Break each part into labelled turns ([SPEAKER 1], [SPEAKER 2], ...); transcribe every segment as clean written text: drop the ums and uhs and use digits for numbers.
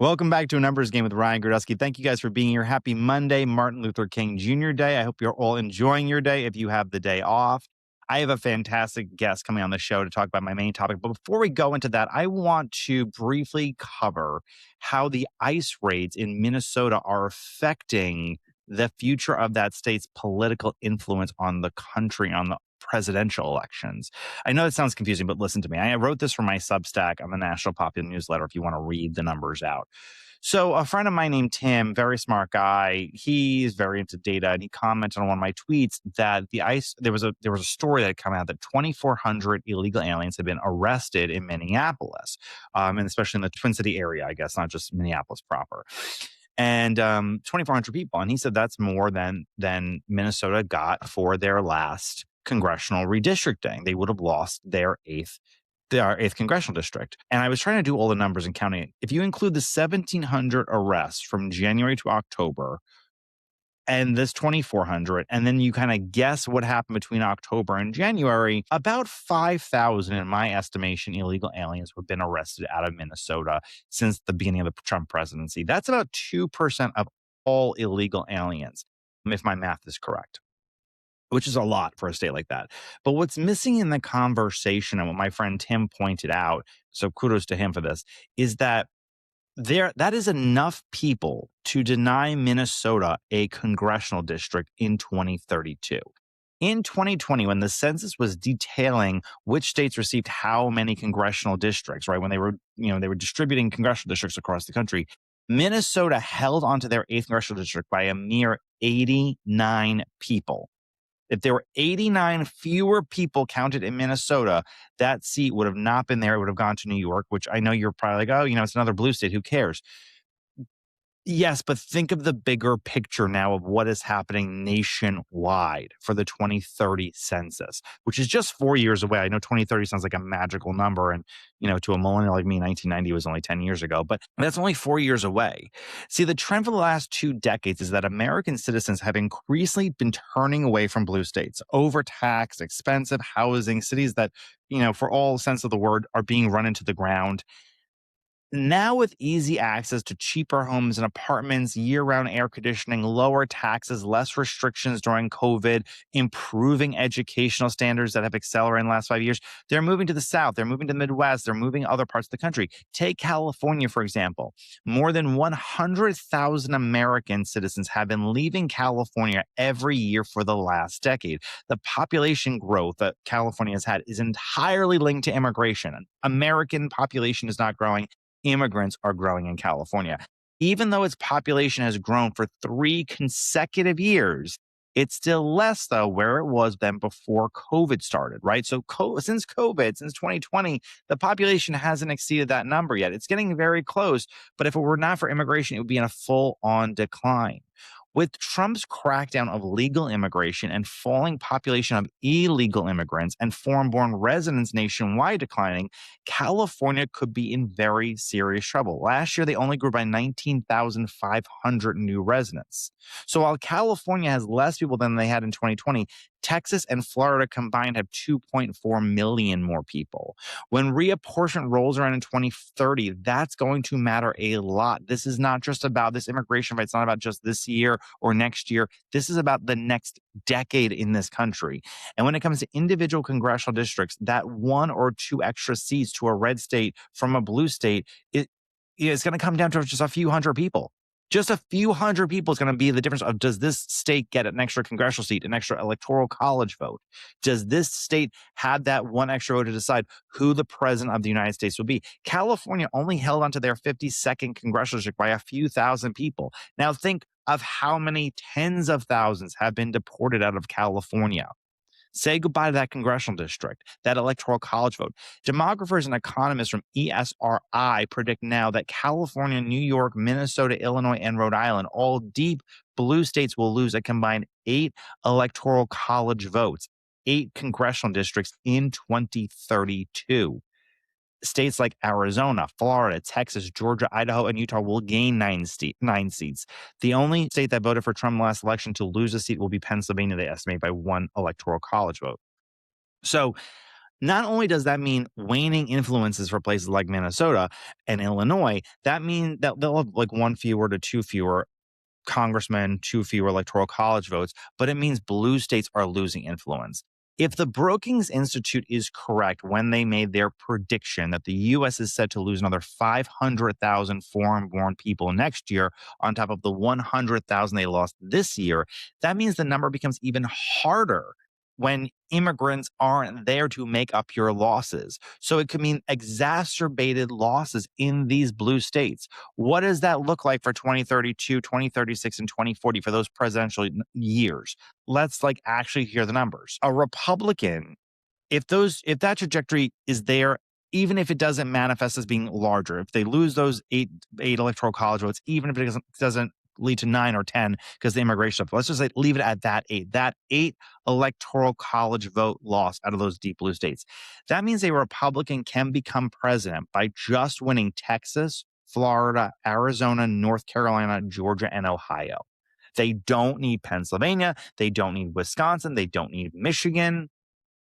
[SPEAKER 1] Welcome back to A Numbers Game with Ryan Grodowski. Thank you guys for being here. Happy Monday, Martin Luther King Jr. Day. I hope you're all enjoying your day if you have the day off. I have a fantastic guest coming on the show to talk about my main topic. But before we go into that, I want to briefly cover how the ICE raids in Minnesota are affecting the future of that state's political influence on the country, on the presidential elections. I know it sounds confusing, but listen to me. I wrote this for my Substack on the National Popular Newsletter if you want to read the numbers out. So a friend of mine named Tim, very smart guy, he's very into data, and he commented on one of my tweets that the ICE, there was a story that had come out that 2,400 illegal aliens had been arrested in Minneapolis, and especially in the Twin City area, I guess, not just Minneapolis proper. And 2,400 people. And he said that's more than Minnesota got for their last congressional redistricting. They would have lost their eighth congressional district. And I was trying to do all the numbers and counting it. If you include the 1,700 arrests from January to October and this 2,400, and then you kind of guess what happened between October and January, about 5,000, in my estimation, illegal aliens have been arrested out of Minnesota since the beginning of the Trump presidency. That's about 2% of all illegal aliens, if my math is correct, which is a lot for a state like that. But what's missing in the conversation, and what my friend Tim pointed out, so kudos to him for this, is that that is enough people to deny Minnesota a congressional district in 2032. In 2020, when the census was detailing which states received how many congressional districts, right, when they were distributing congressional districts across the country, Minnesota held onto their 8th congressional district by a mere 89 people. If there were 89 fewer people counted in Minnesota, that seat would have not been there. It would have gone to New York, which I know you're probably like, oh, it's another blue state. Who cares? Yes, but think of the bigger picture now of what is happening nationwide for the 2030 census, which is just 4 years away. I know 2030 sounds like a magical number. And, to a millennial like me, 1990 was only 10 years ago, but that's only 4 years away. See, the trend for the last 2 decades is that American citizens have increasingly been turning away from blue states, overtaxed, expensive housing, cities that, for all sense of the word, are being run into the ground. Now, with easy access to cheaper homes and apartments, year-round air conditioning, lower taxes, less restrictions during COVID, improving educational standards that have accelerated in the last 5 years, they're moving to the South, they're moving to the Midwest, they're moving other parts of the country. Take California, for example. More than 100,000 American citizens have been leaving California every year for the last decade. The population growth that California has had is entirely linked to immigration. American population is not growing. Immigrants are growing in California. Even though its population has grown for 3 consecutive years, it's still less, though, where it was than before COVID started, right? So since 2020, the population hasn't exceeded that number yet. It's getting very close, but if it were not for immigration, it would be in a full-on decline. With Trump's crackdown of legal immigration and falling population of illegal immigrants and foreign-born residents nationwide declining, California could be in very serious trouble. Last year, they only grew by 19,500 new residents. So while California has less people than they had in 2020, Texas and Florida combined have 2.4 million more people. When reapportionment rolls around in 2030, that's going to matter a lot. This is not just about this immigration fight. It's not about just this year or next year. This is about the next decade in this country. And when it comes to individual congressional districts, that 1 or 2 extra seats to a red state from a blue state, it's going to come down to just a few hundred people. Just a few hundred people is going to be the difference of, does this state get an extra congressional seat, an extra electoral college vote? Does this state have that 1 extra vote to decide who the president of the United States will be? California only held onto their 52nd congressional district by a few thousand people. Now think of how many tens of thousands have been deported out of California. Say goodbye to that congressional district, that electoral college vote. Demographers and economists from ESRI predict now that California, New York, Minnesota, Illinois, and Rhode Island, all deep blue states, will lose a combined 8 electoral college votes, 8 congressional districts in 2032. States like Arizona, Florida, Texas, Georgia, Idaho, and Utah will gain 9 seats. The only state that voted for Trump last election to lose a seat will be Pennsylvania, they estimate, by 1 electoral college vote. So Not only does that mean waning influences for places like Minnesota and Illinois, that means that they'll have like one fewer to two fewer congressmen, too fewer electoral college votes, but it means blue states are losing influence. If the Brookings Institute is correct when they made their prediction that the U.S. is set to lose another 500,000 foreign born people next year, on top of the 100,000 they lost this year, that means the number becomes even harder when immigrants aren't there to make up your losses. So it could mean exacerbated losses in these blue states. What does that look like for 2032, 2036, and 2040 for those presidential years? Let's actually hear the numbers. A Republican, if that trajectory is there, even if it doesn't manifest as being larger, if they lose those eight electoral college votes, even if it doesn't lead to 9 or 10 because the immigration stuff, let's just leave it at that eight. That 8 electoral college vote loss out of those deep blue states. That means a Republican can become president by just winning Texas, Florida, Arizona, North Carolina, Georgia, and Ohio. They don't need Pennsylvania. They don't need Wisconsin. They don't need Michigan.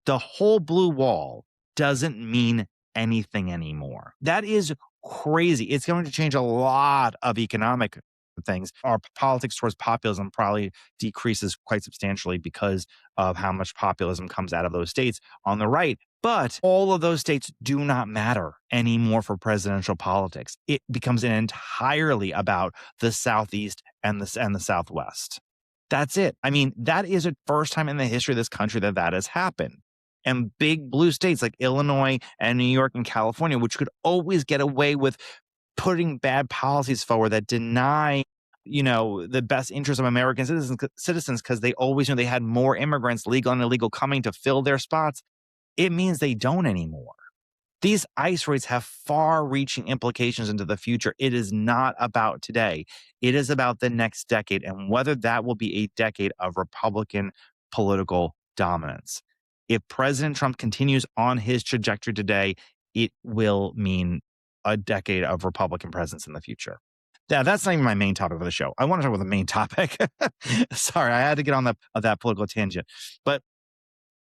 [SPEAKER 1] The whole blue wall doesn't mean anything anymore. That is crazy. It's going to change a lot of economic things. Our politics towards populism probably decreases quite substantially because of how much populism comes out of those states on the right. But all of those states do not matter anymore for presidential politics. It becomes entirely about the Southeast and the Southwest. That's it. I mean, that is the first time in the history of this country that has happened. And big blue states like Illinois and New York and California, which could always get away with putting bad policies forward that deny, the best interests of American citizens because they always knew they had more immigrants, legal and illegal, coming to fill their spots. It means they don't anymore. These ICE rates have far-reaching implications into the future. It is not about today. It is about the next decade and whether that will be a decade of Republican political dominance. If President Trump continues on his trajectory today, it will mean a decade of Republican presence in the future. Yeah, that's not even my main topic of the show. I want to talk about the main topic. Sorry, I had to get on that political tangent. But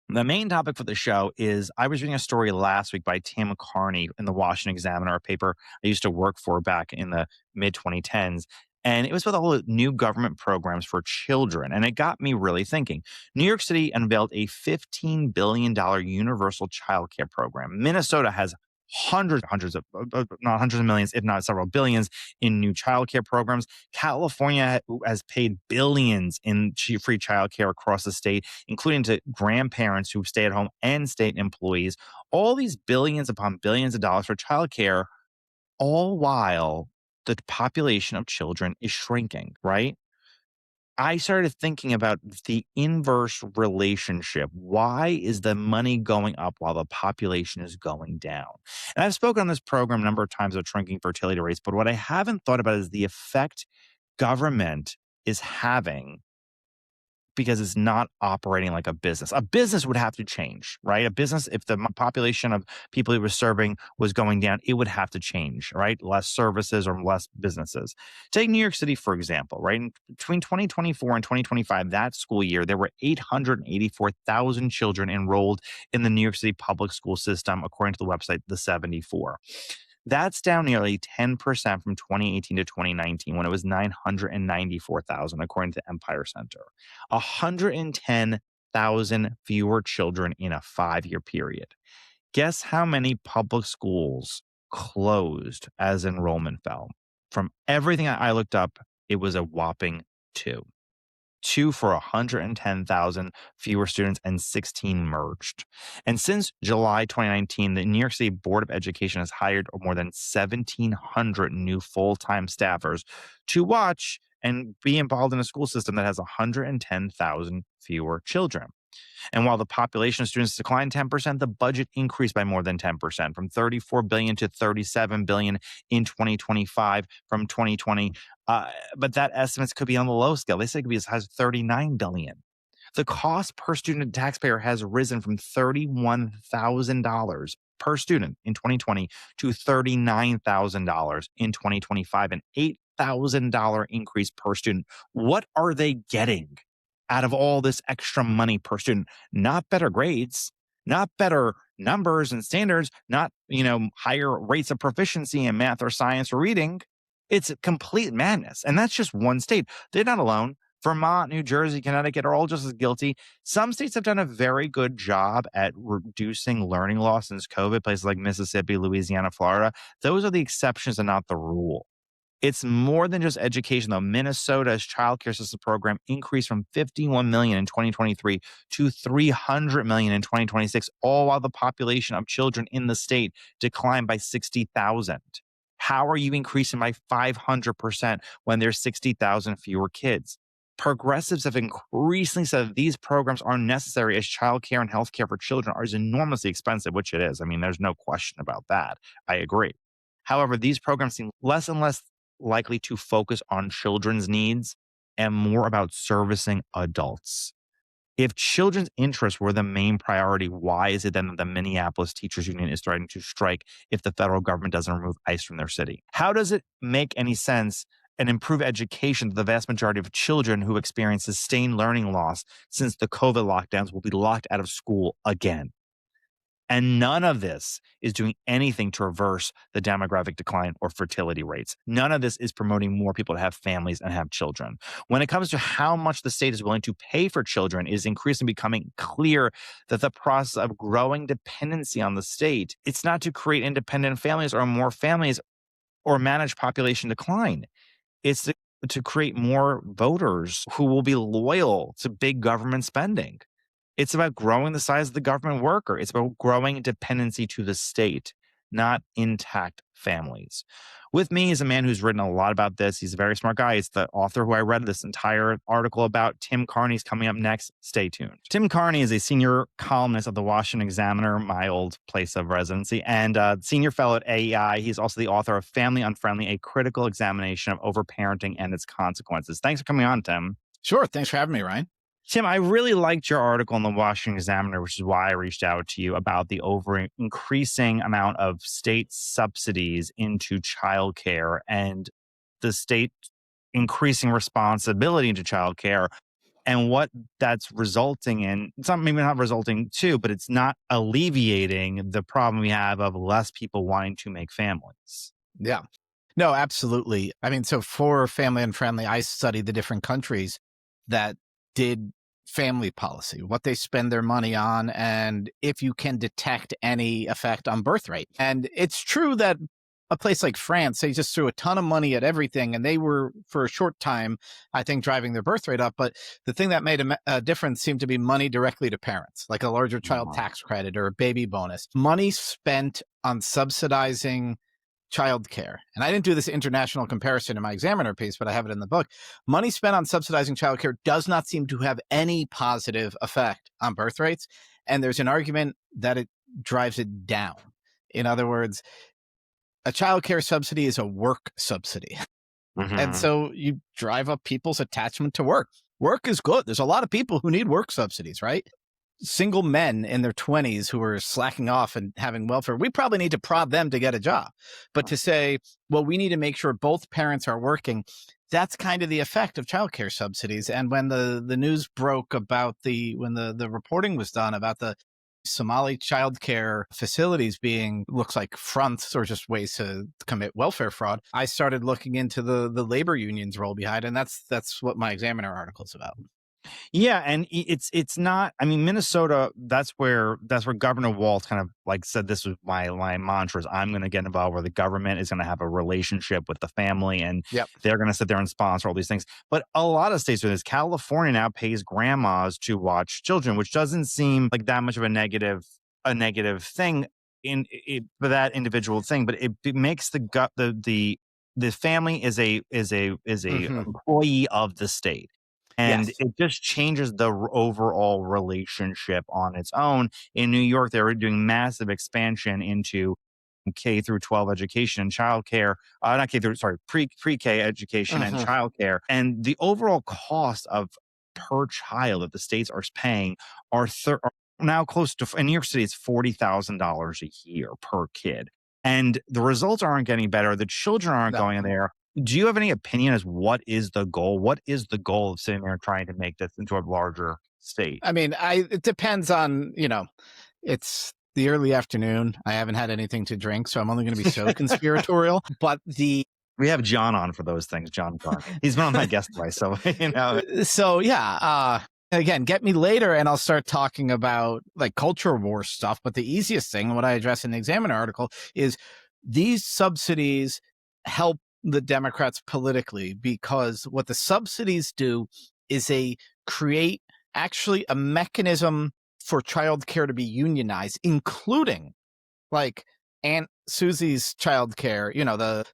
[SPEAKER 1] the main topic for the show is I was reading a story last week by Tim Carney in the Washington Examiner, a paper I used to work for back in the mid 2010s. And it was with all the new government programs for children. And it got me really thinking. New York City unveiled a $15 billion universal childcare program. Minnesota has hundreds of, not hundreds of millions, if not several billions in new childcare programs. California has paid billions in free childcare across the state, including to grandparents who stay at home and state employees. All these billions upon billions of dollars for childcare, all while the population of children is shrinking, right? I started thinking about the inverse relationship. Why is the money going up while the population is going down? And I've spoken on this program a number of times of shrinking fertility rates, but what I haven't thought about is the effect government is having because it's not operating like a business. A business would have to change, right? A business, if the population of people it was serving was going down, it would have to change, right? Less services or less businesses. Take New York City, for example, right? Between 2024 and 2025, that school year, there were 884,000 children enrolled in the New York City public school system, according to the website The 74. That's down nearly 10% from 2018 to 2019 when it was 994,000, according to Empire Center. 110,000 fewer children in a 5-year period. Guess how many public schools closed as enrollment fell? From everything I looked up, it was a whopping 2. 2 for 110,000 fewer students, and 16 merged. And since July 2019, the New York City Board of Education has hired more than 1,700 new full-time staffers to watch and be involved in a school system that has 110,000 fewer children. And while the population of students declined 10%, the budget increased by more than 10%, from $34 billion to $37 billion in 2025 from 2020. But that estimates could be on the low scale. They say it could be as high as $39 billion. The cost per student taxpayer has risen from $31,000 per student in 2020 to $39,000 in 2025, an $8,000 increase per student. What are they getting out of all this extra money per student? Not better grades, not better numbers and standards, not, higher rates of proficiency in math or science or reading. It's complete madness. And that's just one state. They're not alone. Vermont, New Jersey, Connecticut are all just as guilty. Some states have done a very good job at reducing learning loss since COVID, places like Mississippi, Louisiana, Florida. Those are the exceptions and not the rule. It's more than just education, though. Minnesota's child care system program increased from 51 million in 2023 to 300 million in 2026, all while the population of children in the state declined by 60,000. How are you increasing by 500% when there's 60,000 fewer kids? Progressives have increasingly said that these programs are necessary as childcare and healthcare for children are enormously expensive, which it is. I mean, there's no question about that. I agree. However, these programs seem less and less likely to focus on children's needs and more about servicing adults. If children's interests were the main priority, why is it then that the Minneapolis Teachers Union is threatening to strike if the federal government doesn't remove ICE from their city? How does it make any sense and improve education to the vast majority of children who experience sustained learning loss since the COVID lockdowns will be locked out of school again? And none of this is doing anything to reverse the demographic decline or fertility rates. None of this is promoting more people to have families and have children. When it comes to how much the state is willing to pay for children, it is increasingly becoming clear that the process of growing dependency on the state, it's not to create independent families or more families or manage population decline. It's to create more voters who will be loyal to big government spending. It's about growing the size of the government worker. It's about growing dependency to the state, not intact families. With me is a man who's written a lot about this. He's a very smart guy. It's the author who I read this entire article about. Tim Carney's coming up next. Stay tuned. Tim Carney is a senior columnist of the Washington Examiner, my old place of residency, and senior fellow at AEI. He's also the author of Family Unfriendly, a critical examination of overparenting and its consequences. Thanks for coming on, Tim.
[SPEAKER 2] Sure. Thanks for having me, Ryan.
[SPEAKER 1] Tim, I really liked your article in the Washington Examiner, which is why I reached out to you about the increasing amount of state subsidies into childcare and the state increasing responsibility into childcare and what that's resulting in. It's not maybe not resulting to, but it's not alleviating the problem we have of less people wanting to make families.
[SPEAKER 2] Yeah. No, absolutely. I mean, so for Family Unfriendly, I studied the different countries that did family policy, what they spend their money on, and if you can detect any effect on birth rate. And it's true that a place like France, they just threw a ton of money at everything, and they were, for a short time, I think, driving their birth rate up. But the thing that made a difference seemed to be money directly to parents, like a larger child tax credit or a baby bonus. Money spent on subsidizing childcare. And I didn't do this international comparison in my Examiner piece, but I have it in the book. Money spent on subsidizing childcare does not seem to have any positive effect on birth rates. And there's an argument that it drives it down. In other words, a childcare subsidy is a work subsidy.
[SPEAKER 1] Mm-hmm.
[SPEAKER 2] And so you drive up people's attachment to work. Work is good. There's a lot of people who need work subsidies, right? Single men in their 20s who are slacking off and having welfare, we probably need to prod them to get a job. But to say, well, we need to make sure both parents are working, that's kind of the effect of childcare subsidies. And when the news broke about when the reporting was done about the Somali childcare facilities being, looks like fronts or just ways to commit welfare fraud, I started looking into the labor union's role behind, and that's what my Examiner article is about.
[SPEAKER 1] Yeah, and it's not. I mean, Minnesota. That's where Governor Walz kind of like said this was my mantra: is I'm going to get involved where the government is going to have a relationship with the family, and they're going to sit there and sponsor all these things. But a lot of states do this. California now pays grandmas to watch children, which doesn't seem like that much of a negative thing for that individual thing, but it makes the family is a employee of the state. And it just changes the overall relationship on its own. In New York, they were doing massive expansion into K through 12 education and childcare, not K through, sorry, pre-K education and childcare. And the overall cost of per child that the states are paying are now close to, in New York City, it's $40,000 a year per kid. And the results aren't getting better. The children aren't going there. Do you have any opinion as what is the goal? What is the goal of sitting there trying to make this into a larger state?
[SPEAKER 2] I mean, it depends on, It's the early afternoon. I haven't had anything to drink, so I'm only going to be so conspiratorial. But
[SPEAKER 1] We have John on for those things, John Carney. He's been on my guest twice, so
[SPEAKER 2] so yeah. Again, get me later, and I'll start talking about like culture war stuff. But the easiest thing, what I address in the Examiner article, is these subsidies help the Democrats politically, because what the subsidies do is they create actually a mechanism for childcare to be unionized, including like Aunt Susie's childcare,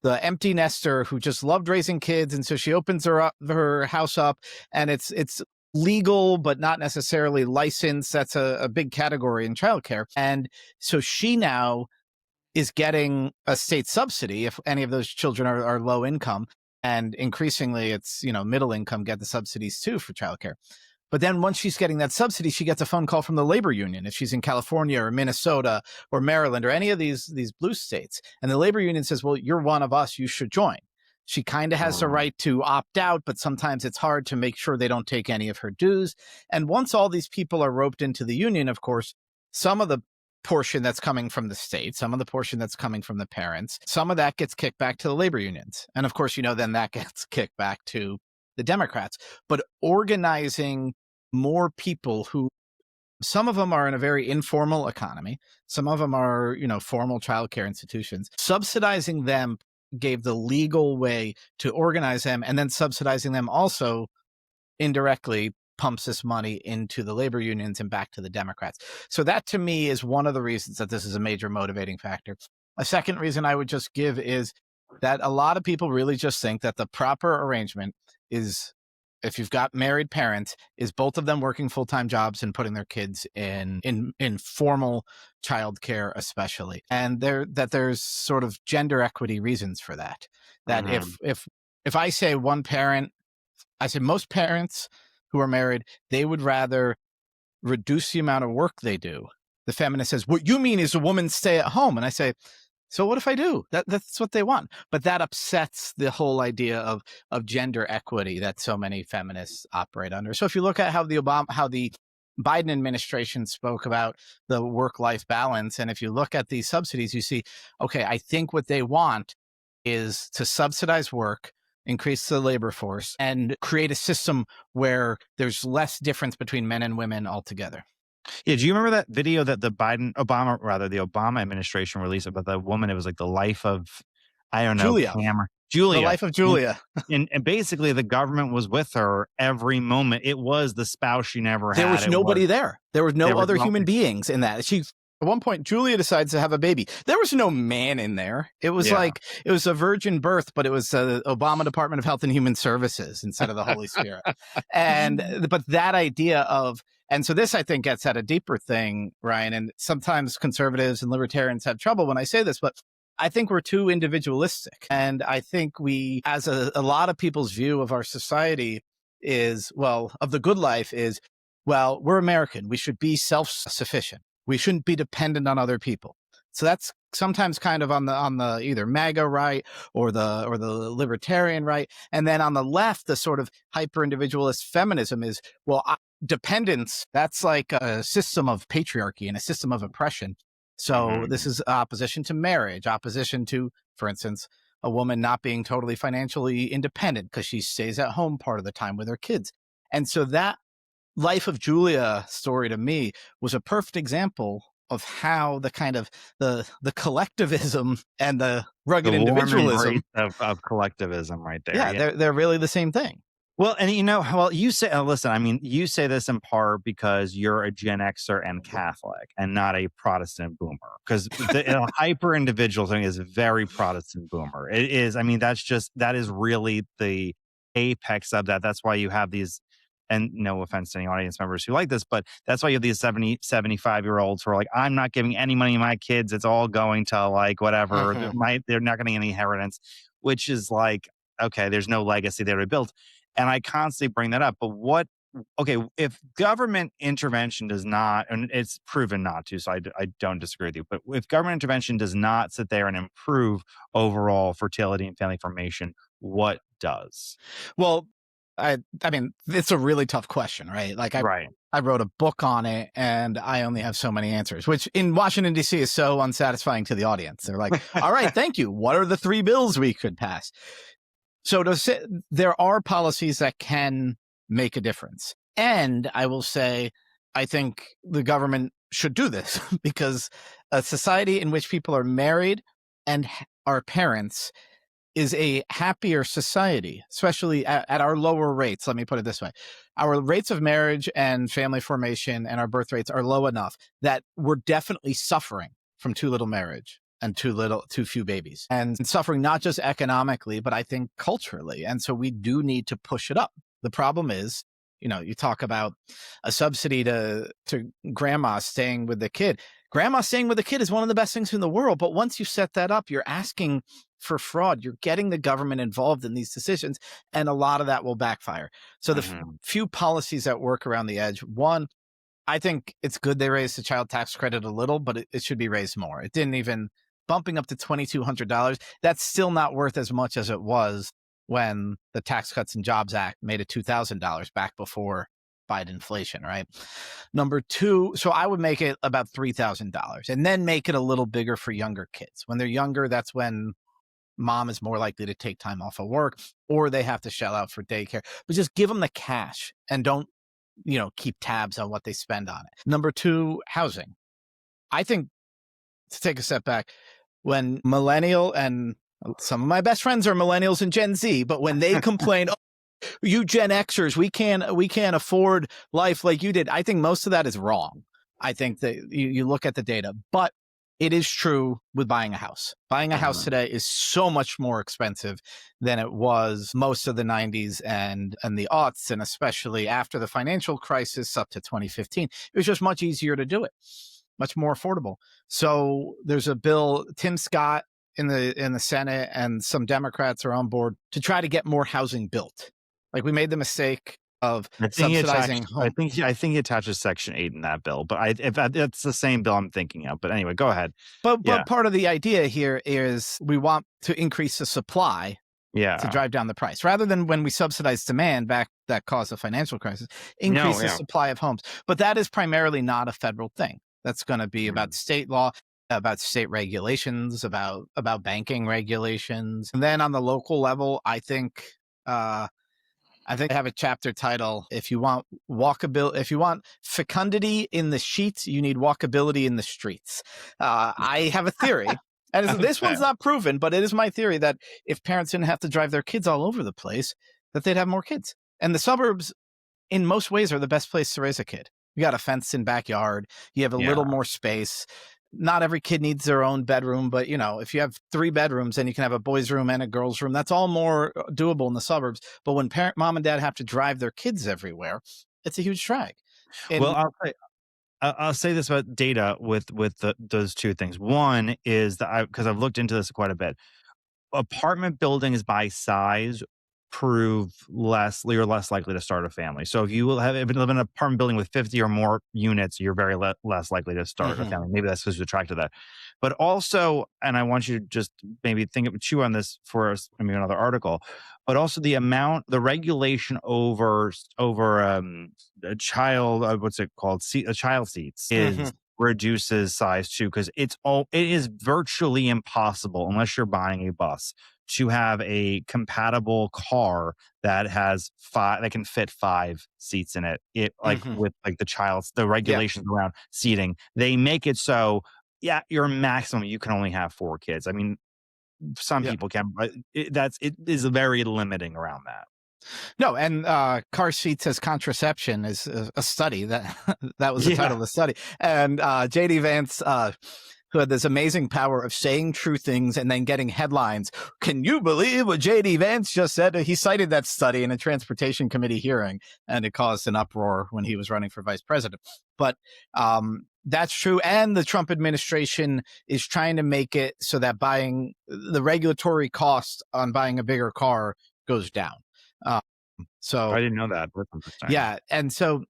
[SPEAKER 2] the empty nester who just loved raising kids, and so she opens her house up, and it's legal but not necessarily licensed. That's a big category in childcare, and so she now is getting a state subsidy if any of those children are low income, and increasingly it's middle income get the subsidies too for childcare. But then once she's getting that subsidy, she gets a phone call from the labor union if she's in California or Minnesota or Maryland or any of these blue states. And the labor union says, well, you're one of us, you should join. She kind of has the right to opt out, but sometimes it's hard to make sure they don't take any of her dues. And once all these people are roped into the union, of course, some of the portion that's coming from the state, some of the portion that's coming from the parents, some of that gets kicked back to the labor unions. And of course, then that gets kicked back to the Democrats. But organizing more people who, some of them are in a very informal economy, some of them are, formal childcare institutions, subsidizing them gave the legal way to organize them, and then subsidizing them also indirectly pumps this money into the labor unions and back to the Democrats. So that to me is one of the reasons that this is a major motivating factor. A second reason I would just give is that a lot of people really just think that the proper arrangement is, if you've got married parents, is both of them working full-time jobs and putting their kids in formal childcare, especially. And there's sort of gender equity reasons for that. That if I say one parent, I say most parents who are married, they would rather reduce the amount of work they do. The feminist says, what you mean is a woman stay at home. And I say, so what if I do? That's what they want. But that upsets the whole idea of gender equity that so many feminists operate under. So if you look at how the Biden administration spoke about the work-life balance, and if you look at these subsidies, you see, okay, I think what they want is to subsidize work, increase the labor force, and create a system where there's less difference between men and women altogether.
[SPEAKER 1] Yeah, do you remember that video that the Obama administration released about the woman? It was like the life of, I don't know,
[SPEAKER 2] Julia.
[SPEAKER 1] Julia.
[SPEAKER 2] The life of Julia.
[SPEAKER 1] And basically the government was with her every moment. It was the spouse she never had.
[SPEAKER 2] There was nobody there. There was no other human beings in that. At one point, Julia decides to have a baby. There was no man in there. It was like, it was a virgin birth, but it was the Obama Department of Health and Human Services instead of the Holy Spirit. But that idea of, and so this, I think, gets at a deeper thing, Ryan, and sometimes conservatives and libertarians have trouble when I say this, but I think we're too individualistic. And I think we, as a lot of people's view of our society is, well, of the good life is, well, we're American. We should be self-sufficient. We shouldn't be dependent on other people. So that's sometimes kind of on the either MAGA right or the libertarian right. And then on the left, the sort of hyper-individualist feminism is, well, dependence, that's like a system of patriarchy and a system of oppression. So this is opposition to marriage, opposition to, for instance, a woman not being totally financially independent because she stays at home part of the time with her kids. And so that Life of Julia story to me was a perfect example of how the kind of the collectivism and the rugged individualism
[SPEAKER 1] of collectivism right there.
[SPEAKER 2] Yeah, they're really the same thing.
[SPEAKER 1] Well, and you say, listen, I mean, you say this in part because you're a Gen Xer and Catholic and not a Protestant boomer, because the hyper individual thing is very Protestant boomer. It is. I mean, that is really the apex of that. That's why you have these, and no offense to any audience members who like this, but that's why you have these 70, 75-year-olds who are like, I'm not giving any money to my kids. It's all going to like whatever. They're not getting any inheritance, which is like, okay, there's no legacy there to build. And I constantly bring that up. But if government intervention does not, and it's proven not to, so I don't disagree with you, but if government intervention does not sit there and improve overall fertility and family formation, what does?
[SPEAKER 2] Well, I mean, it's a really tough question, right? Like
[SPEAKER 1] Right.
[SPEAKER 2] I wrote a book on it and I only have so many answers, which in Washington, D.C. is so unsatisfying to the audience. They're like, all right, thank you. What are the 3 bills we could pass? So there are policies that can make a difference. And I will say, I think the government should do this because a society in which people are married and are parents is a happier society, especially at our lower rates. Let me put it this way. Our rates of marriage and family formation and our birth rates are low enough that we're definitely suffering from too little marriage and too few babies, and suffering not just economically, but I think culturally. And so we do need to push it up. The problem is, you talk about a subsidy to grandma staying with the kid. Grandma staying with the kid is one of the best things in the world. But once you set that up, you're asking for fraud. You're getting the government involved in these decisions, and a lot of that will backfire. So the few policies that work around the edge, one, I think it's good they raised the child tax credit a little, but it should be raised more. It didn't even bumping up to $2,200. That's still not worth as much as it was when the Tax Cuts and Jobs Act made it $2,000 back before Biden inflation, right? Number 2, so I would make it about $3,000 and then make it a little bigger for younger kids. When they're younger, that's when mom is more likely to take time off of work or they have to shell out for daycare. But just give them the cash and don't, keep tabs on what they spend on it. Number 2, housing. I think, to take a step back, when millennial, and some of my best friends are millennials and Gen Z, but when they complain, oh, you Gen Xers, we can't afford life like you did, I think most of that is wrong. I think that you look at the data, but it is true with buying a house. Buying a house today is so much more expensive than it was most of the 90s and the aughts, and especially after the financial crisis up to 2015. It was just much easier to do it, much more affordable. So there's a bill, Tim Scott in the Senate and some Democrats are on board to try to get more housing built. Like, we made the mistake of subsidizing home.
[SPEAKER 1] I think he attaches Section 8 in that bill, but if it's the same bill I'm thinking of. But anyway, go ahead.
[SPEAKER 2] But part of the idea here is we want to increase the supply to drive down the price, rather than when we subsidize demand back that caused the financial crisis, increase the supply of homes. But that is primarily not a federal thing. That's going to be about state law, about state regulations, about banking regulations. And then on the local level, I think I have a chapter title, if you want fecundity in the sheets, you need walkability in the streets. I have a theory, and this one's not proven, but it is my theory that if parents didn't have to drive their kids all over the place, that they'd have more kids. And the suburbs, in most ways, are the best place to raise a kid. You got a fenced-in backyard. You have a little more space. Not every kid needs their own bedroom, but if you have 3 bedrooms, then you can have a boys' room and a girls' room. That's all more doable in the suburbs. But when mom and dad have to drive their kids everywhere, it's a huge drag.
[SPEAKER 1] Well, I'll say this about data with those 2 things. One is that because I've looked into this quite a bit. Apartment buildings by size prove you're less likely to start a family. So if you live in an apartment building with 50 or more units, you're very less likely to start a family. Maybe that's because you're attracted to that. But also, and I want you to just maybe chew on this for maybe another article, but also the regulation over a child, what's it called? A child seats is reduces size too, because it is virtually impossible, unless you're buying a bus, to have a compatible car that can fit 5 seats in it. With the regulations around seating, they make it so your maximum, you can only have 4 kids. I mean, some people can, but it is very limiting around that.
[SPEAKER 2] No, and car seats as contraception is a study that was the title of the study. And J.D. Vance, who had this amazing power of saying true things and then getting headlines. Can you believe what J.D. Vance just said? He cited that study in a transportation committee hearing, and it caused an uproar when he was running for vice president. But that's true. And the Trump administration is trying to make it so that the regulatory cost on buying a bigger car goes down. So
[SPEAKER 1] I didn't know that. That's interesting.
[SPEAKER 2] Yeah. And so,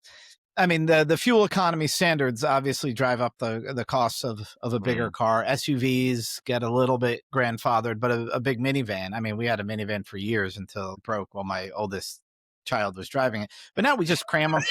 [SPEAKER 2] I mean, the fuel economy standards obviously drive up the costs of a bigger car. SUVs get a little bit grandfathered, but a big minivan. I mean, we had a minivan for years until it broke. Well, my oldest child was driving it. But now we just cram them.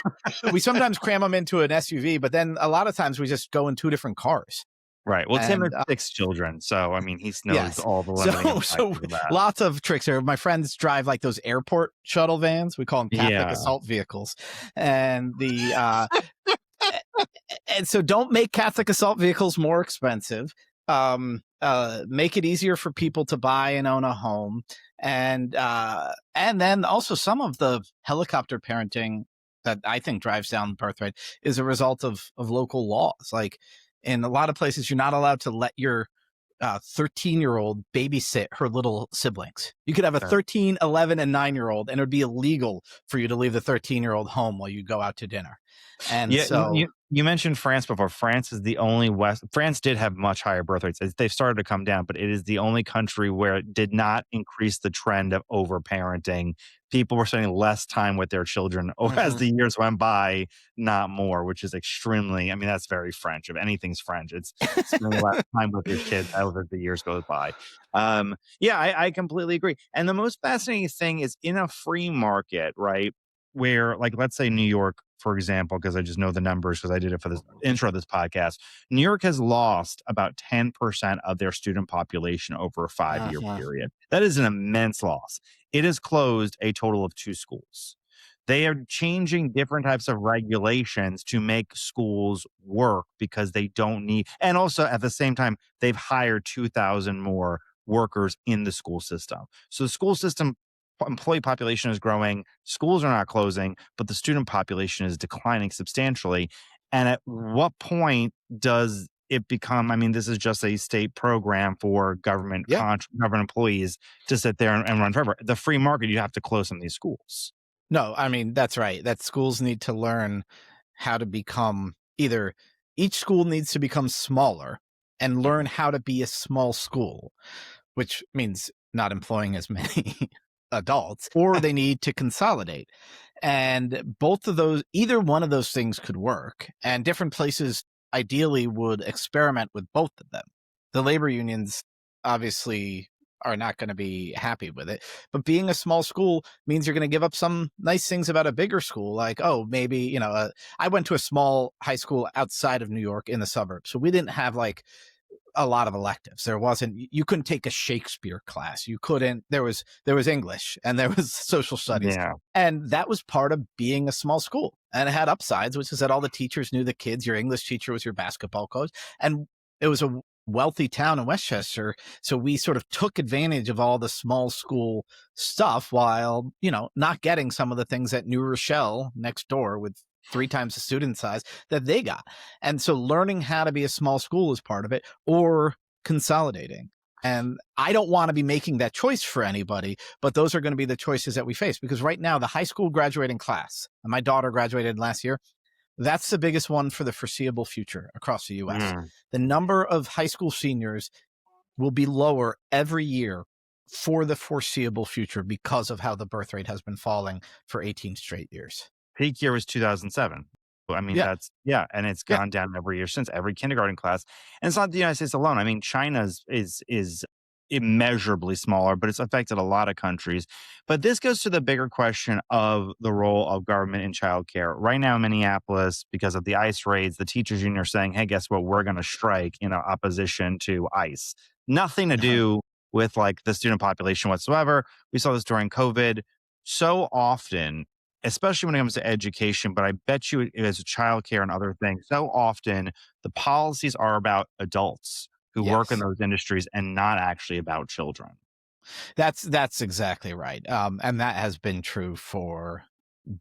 [SPEAKER 2] We sometimes cram them into an SUV, but then a lot of times we just go in two different cars.
[SPEAKER 1] Right. Well, Tim has
[SPEAKER 2] And
[SPEAKER 1] 6 children, so I mean, he knows
[SPEAKER 2] yes,
[SPEAKER 1] all the limiting
[SPEAKER 2] so
[SPEAKER 1] factors of that.
[SPEAKER 2] lots of tricks here. My friends drive like those airport shuttle vans. We call them Catholic
[SPEAKER 1] Yeah.
[SPEAKER 2] assault vehicles, and and so don't make Catholic assault vehicles more expensive. Make it easier for people to buy and own a home, and then also some of the helicopter parenting that I think drives down birth rate is a result of local laws. Like in a lot of places, you're not allowed to let your 13-year-old babysit her little siblings. You could have a 13, 11, and 9-year-old, and it would be illegal for you to leave the 13-year-old home while you go out to dinner. And
[SPEAKER 1] Yeah,
[SPEAKER 2] so,
[SPEAKER 1] you mentioned France before. France is the only France did have much higher birth rates. They've started to come down, but it is the only country where it did not increase the trend of overparenting. People were spending less time with their children as the years went by, not more, which is extremely, I mean, that's very French. If anything's French, it's spending less time with your kids as the years goes by. Yeah, I completely agree. And the most fascinating thing is in a free market, right? Where, like, let's say New York, for example, because I just know the numbers because I did it for this intro of this podcast. New York has lost about 10% of their student population over a 5-year period. That is an immense loss. It has closed a total of 2 schools. They are changing different types of regulations to make schools work because they don't need, and also at the same time, they've hired 2,000 more workers in the school system. So the school system employee population is growing, schools are not closing, but the student population is declining substantially. And at what point does it become, I mean, this is just a state program for government
[SPEAKER 2] yeah,
[SPEAKER 1] government employees to sit there and run forever. The free market, you have to close some of these schools.
[SPEAKER 2] no, I mean, that's right. That schools need to learn how to become either each school needs to become smaller and learn how to be a small school, which means not employing as many adults, or they need to consolidate. And both of those, either one of those things could work. And different places ideally would experiment with both of them. The labor unions obviously are not going to be happy with it. But being a small school means you're going to give up some nice things about a bigger school. Like, oh, maybe, I went to a small high school outside of New York in the suburbs. So we didn't have like a lot of electives. There wasn't, you couldn't take a Shakespeare class. You couldn't, there was English and there was social studies.
[SPEAKER 1] Yeah.
[SPEAKER 2] And that was part of being a small school. And it had upsides, which is that all the teachers knew the kids. Your English teacher was your basketball coach. And it was a wealthy town in Westchester. So we sort of took advantage of all the small school stuff while, not getting some of the things at New Rochelle next door with 3 times the student size that they got. And so learning how to be a small school is part of it, or consolidating. And I don't want to be making that choice for anybody, but those are going to be the choices that we face. Because right now, the high school graduating class, and my daughter graduated last year, that's the biggest one for the foreseeable future across the U.S. The number of high school seniors will be lower every year for the foreseeable future because of how the birth rate has been falling for 18 straight years.
[SPEAKER 1] Peak year was 2007. I mean, and it's gone down every year since, every kindergarten class. And it's not the United States alone. I mean, China's is immeasurably smaller, but it's affected a lot of countries. But this goes to the bigger question of the role of government in childcare. Right now in Minneapolis, because of the ICE raids, the teachers union are saying, hey, guess what? We're going to strike in opposition to ICE. Nothing to do with like the student population whatsoever. We saw this during COVID. So often, especially when it comes to education, but I bet you as a childcare and other things, so often the policies are about adults who work in those industries and not actually about children.
[SPEAKER 2] That's exactly right. And that has been true for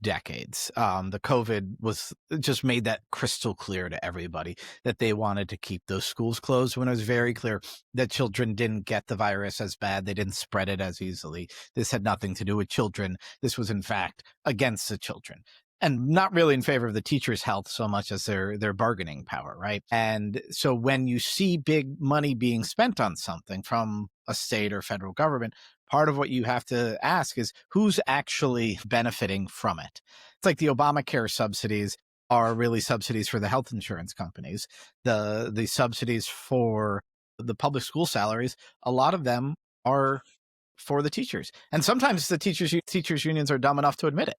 [SPEAKER 2] decades. The COVID was just made that crystal clear to everybody that they wanted to keep those schools closed when it was very clear that children didn't get the virus as bad. They didn't spread it as easily. This had nothing to do with children. This was in fact against the children. And not really in favor of the teachers' health so much as their bargaining power, right? And so when you see big money being spent on something from a state or federal government, part of what you have to ask is who's actually benefiting from it. It's like the Obamacare subsidies are really subsidies for the health insurance companies. The subsidies for the public school salaries, a lot of them are for the teachers. And sometimes the teachers unions are dumb enough to admit it.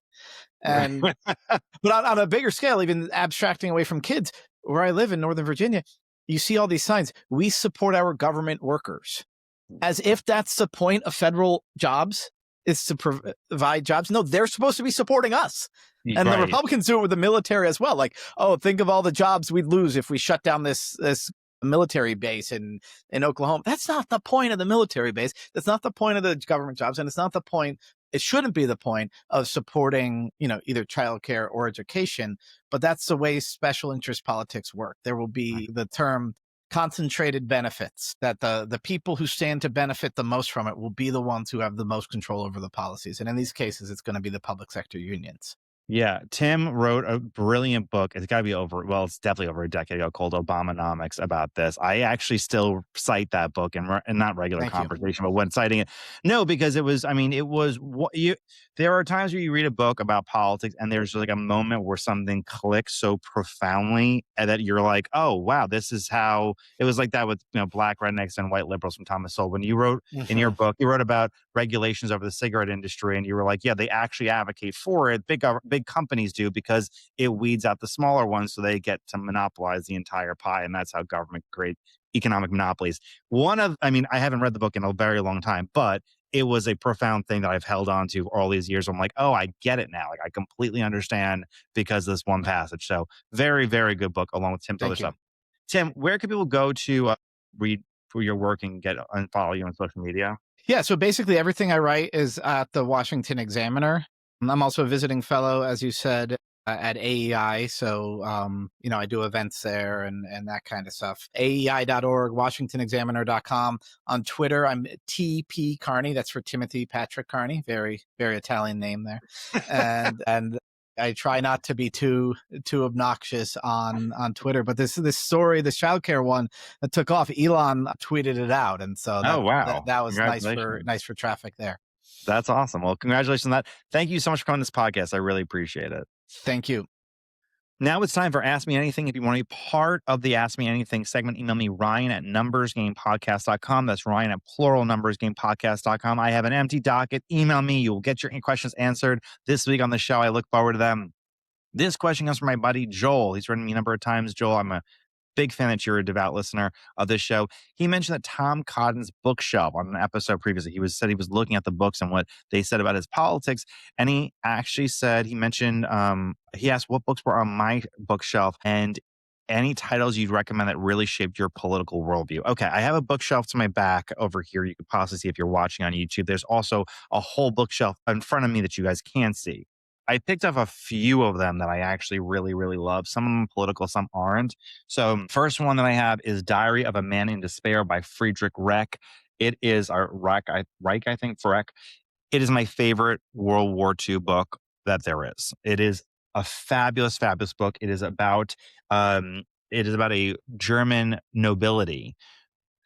[SPEAKER 2] And but on a bigger scale, even abstracting away from kids, where I live in Northern Virginia, you see all these signs. We support our government workers, as if that's the point of federal jobs, is to provide jobs. No, they're supposed to be supporting us. And the
[SPEAKER 1] Right.
[SPEAKER 2] Republicans do it with the military as well. Like, oh, think of all the jobs we'd lose if we shut down this military base in Oklahoma. That's not the point of the military base. That's not the point of the government jobs. And it's not the point. It shouldn't be the point of supporting, either childcare or education, but that's the way special interest politics work. There will be the term concentrated benefits, that the people who stand to benefit the most from it will be the ones who have the most control over the policies. And in these cases, it's going to be the public sector unions.
[SPEAKER 1] Yeah, Tim wrote a brilliant book. It's gotta be it's definitely over a decade ago, called Obamonomics, about this. I actually still cite that book in not regular
[SPEAKER 2] Thank you.
[SPEAKER 1] conversation, but when citing it. No, because it was what you there are times where you read a book about politics and there's like a moment where something clicks so profoundly and that you're like, "Oh, wow, this is how." It was like that with, Black rednecks and white liberals from Thomas Sowell. When you wrote in your
[SPEAKER 2] Mhm.
[SPEAKER 1] book, you wrote about regulations over the cigarette industry, and you were like, yeah, they actually advocate for it. Big companies do, because it weeds out the smaller ones, so they get to monopolize the entire pie, and that's how government creates economic monopolies. I haven't read the book in a very long time, but it was a profound thing that I've held on to all these years. I'm like, oh, I get it now. Like, I completely understand because of this one passage. So very, very good book, along with Tim's other
[SPEAKER 2] Thank you.
[SPEAKER 1] stuff. Tim, where can people go to read for your work and get and follow you on social media?
[SPEAKER 2] Yeah, so basically everything I write is at the Washington Examiner. I'm also a visiting fellow, as you said, at AEI. So, I do events there and that kind of stuff. AEI.org, WashingtonExaminer.com. On Twitter, I'm TP Carney. That's for Timothy Patrick Carney. Very, very Italian name there. And I try not to be too obnoxious on Twitter, but this story, this childcare one that took off, Elon tweeted it out, and so
[SPEAKER 1] Oh,
[SPEAKER 2] that
[SPEAKER 1] wow.
[SPEAKER 2] that was
[SPEAKER 1] Congratulations.
[SPEAKER 2] nice for traffic there.
[SPEAKER 1] That's awesome. Well, congratulations on that. Thank you so much for coming on this podcast. I really appreciate it.
[SPEAKER 2] Thank you.
[SPEAKER 1] Now it's time for Ask Me Anything. If you want to be part of the Ask Me Anything segment, email me, Ryan at numbersgamepodcast.com. That's Ryan at plural numbersgamepodcast.com. I have an empty docket. Email me. You will get your questions answered this week on the show. I look forward to them. This question comes from my buddy Joel. He's written me a number of times. Joel, I'm a big fan that you're a devout listener of this show. He mentioned that Tom Cotton's bookshelf on an episode previously. He was looking at the books and what they said about his politics. And he actually said, he asked what books were on my bookshelf and any titles you'd recommend that really shaped your political worldview. Okay, I have a bookshelf to my back over here. You could possibly see if you're watching on YouTube. There's also a whole bookshelf in front of me that you guys can see. I picked up a few of them that I actually really, really love. Some of them political, some aren't. So, first one that I have is Diary of a Man in Despair by Friedrich Reich. It is Reich, I think, Reich. It is my favorite World War II book that there is. It is a fabulous, fabulous book. It is about a German nobility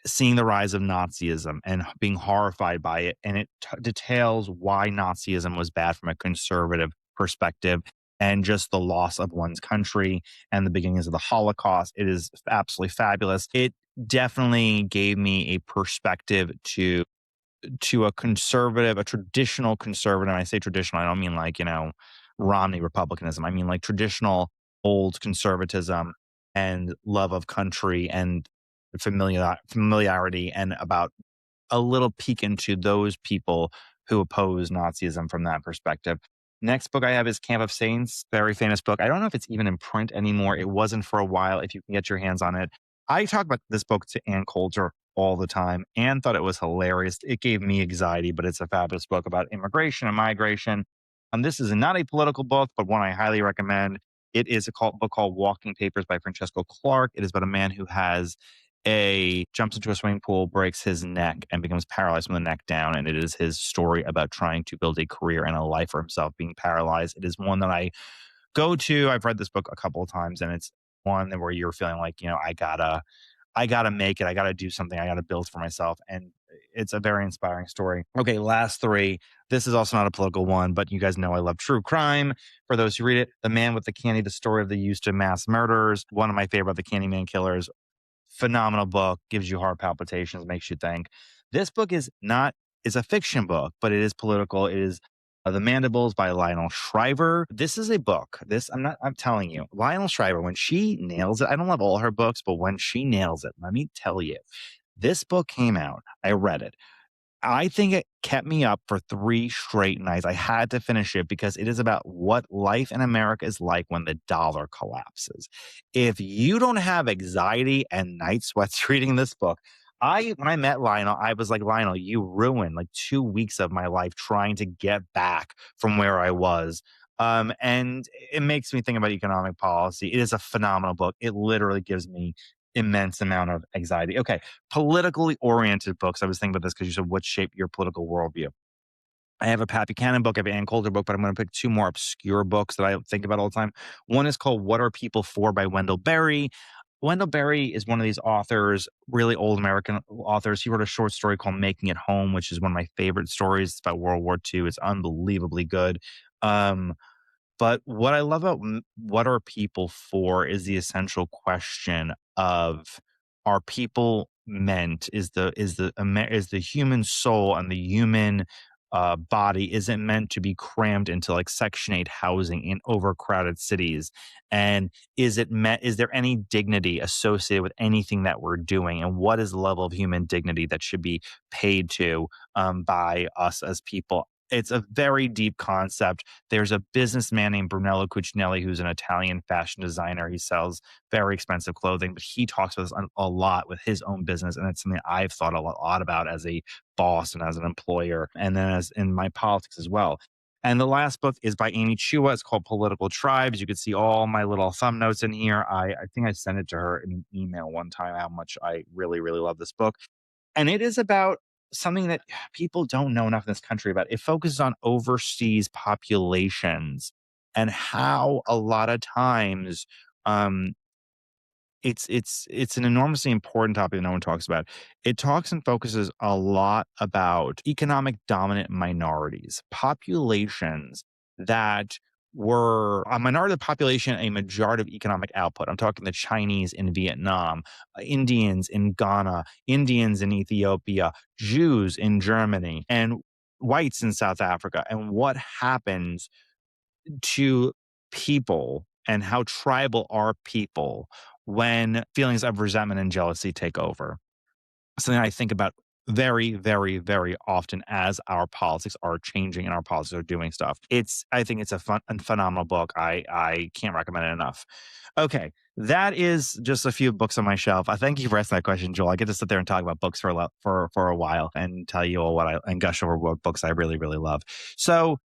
[SPEAKER 1] seeing the rise of Nazism and being horrified by it. And it details why Nazism was bad from a conservative perspective and just the loss of one's country and the beginnings of the Holocaust. It is absolutely fabulous. It definitely gave me a perspective to a traditional conservative. And I say traditional, I don't mean like, Romney Republicanism. I mean like traditional old conservatism and love of country and familiarity, and about a little peek into those people who oppose Nazism from that perspective. Next book I have is Camp of Saints, very famous book. I don't know if it's even in print anymore. It wasn't for a while. If you can get your hands on it, I talk about this book to Ann Coulter all the time. Ann thought it was hilarious. It gave me anxiety, but it's a fabulous book about immigration and migration. And this is not a political book, but one I highly recommend. It is a book called Walking Papers by Francesco Clark. It is about a man who jumps into a swimming pool, breaks his neck, and becomes paralyzed from the neck down. And it is his story about trying to build a career and a life for himself being paralyzed. It is one that I go to. I've read this book a couple of times, and it's one where you're feeling like, I gotta make it. I gotta do something. I gotta build for myself. And it's a very inspiring story. Okay, last three. This is also not a political one, but you guys know I love true crime. For those who read it, The Man with the Candy, the story of the Houston mass murders. One of my favorite, The Candyman Killers. Phenomenal book, gives you heart palpitations, makes you think. This book is not is a fiction book, but it is political. It is The Mandibles by Lionel Shriver. This is a book. I'm telling you, Lionel Shriver, when she nails it, I don't love all her books, but when she nails it, let me tell you, this book came out. I read it. I think it kept me up for 3 straight nights. I had to finish it because it is about what life in America is like when the dollar collapses. If you don't have anxiety and night sweats reading this book, when I met Lionel, I was like, Lionel, you ruined like 2 weeks of my life trying to get back from where I was. And it makes me think about economic policy. It is a phenomenal book. It literally gives me immense amount of anxiety. Okay, politically oriented books. I was thinking about this because you said what shaped your political worldview. I have a Pat Buchanan book, I have an Ann Coulter book, but I'm going to pick 2 more obscure books that I think about all the time. One is called What Are People For by Wendell Berry. Wendell Berry is one of these authors, really old American authors. He wrote a short story called Making It Home, which is one of my favorite stories. It's about World War II. It's unbelievably good. But what I love about What Are People For is the essential question of, are people meant, is the human soul and the human body, is it meant to be crammed into like Section 8 housing in overcrowded cities? And is there any dignity associated with anything that we're doing? And what is the level of human dignity that should be paid to by us as people? It's a very deep concept. There's a businessman named Brunello Cucinelli, who's an Italian fashion designer. He sells very expensive clothing, but he talks about this a lot with his own business. And it's something I've thought a lot about as a boss and as an employer, and then as in my politics as well. And the last book is by Amy Chua. It's called Political Tribes. You can see all my little thumb notes in here. I think I sent it to her in an email one time, how much I really, really love this book. And it is about something that people don't know enough in this country about. It focuses on overseas populations and how a lot of times um, it's an enormously important topic that no one talks about. It talks and focuses a lot about economic dominant minorities, populations that were a minority of the population, a majority of economic output. I'm talking the Chinese in Vietnam, Indians in Ghana, Indians in Ethiopia, Jews in Germany, and whites in South Africa. And what happens to people and how tribal are people when feelings of resentment and jealousy take over. Something I think about very, very, very often as our politics are changing and our politics are doing stuff. I think it's a phenomenal book. I can't recommend it enough. Okay, that is just a few books on my shelf. I thank you for asking that question, Joel. I get to sit there and talk about books for a while and tell you all and gush over what books I really, really love. So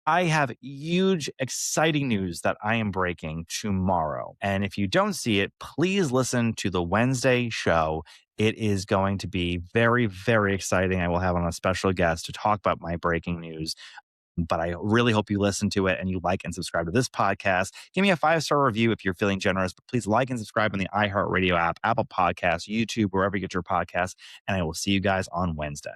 [SPEAKER 1] I have huge, exciting news that I am breaking tomorrow. And if you don't see it, please listen to the Wednesday show. It is going to be very, very exciting. I will have on a special guest to talk about my breaking news. But I really hope you listen to it and you like and subscribe to this podcast. Give me a 5-star review if you're feeling generous, but please like and subscribe on the iHeartRadio app, Apple Podcasts, YouTube, wherever you get your podcasts. And I will see you guys on Wednesday.